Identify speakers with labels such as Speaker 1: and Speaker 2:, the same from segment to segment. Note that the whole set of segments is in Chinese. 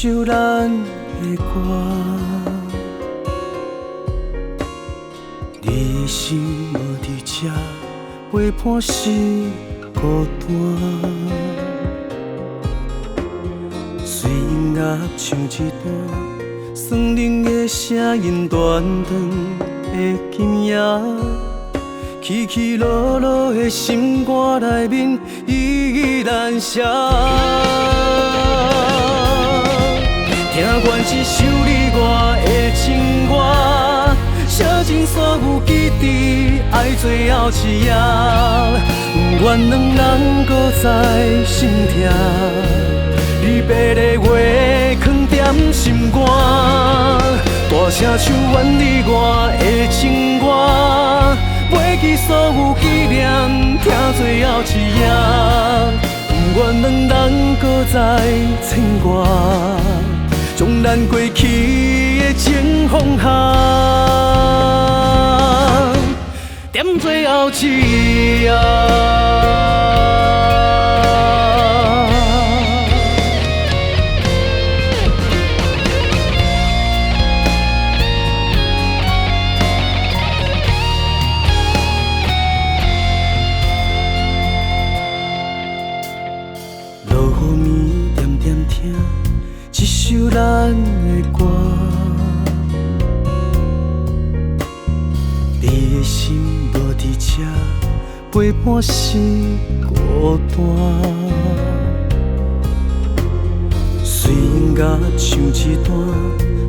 Speaker 1: 首咱的歌。你的心无伫这，陪伴是孤单。随音乐唱一段，酸冷的声音断断的今夜。起起落落的心肝内面依然写，听惯一首你我的情歌，写尽所有记忆，爱最后一夜，不愿两人搁再心痛，离别的话藏在心肝，大声唱完你我的情歌。袂记所有纪念，听最后一夜，不愿两人搁再牵挂，将咱过去的情放下，踮最后一夜。一首咱的歌，你的心无伫这，陪伴是孤单。随音乐唱一段，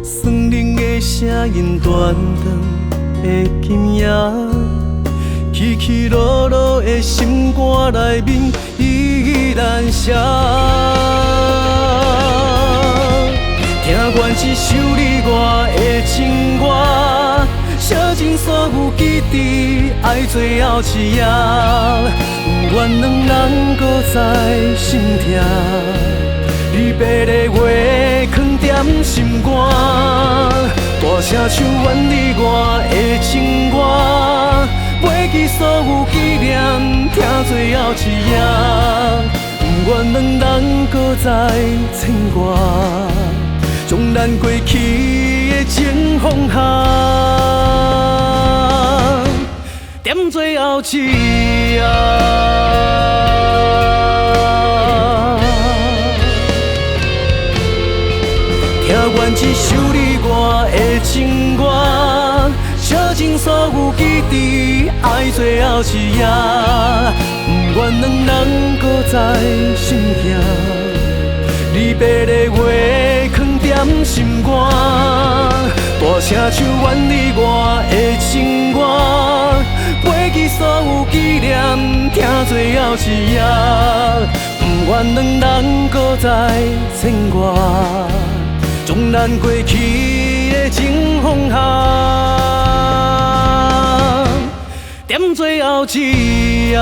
Speaker 1: 酸冷的声音断断的今夜，起起落落的心肝内面依然写。听惯一首你我的情歌，写尽所有记忆，爱最后一夜，不愿两人搁再心痛，离别的话藏在心肝，大声唱完你我的情歌，袂记所有纪念，听最后一夜，不愿两人搁再牵挂。将咱过去的情放下，踮最后一夜。听完一首你我的情歌，写尽所有记忆，爱最后一夜，不愿两人搁再心痛，离别的话。踮心肝，大声唱完你我的情歌，袂记所有纪念，听最后一夜，不愿两人搁再牵挂，将咱过去的情放下，踮最后一夜。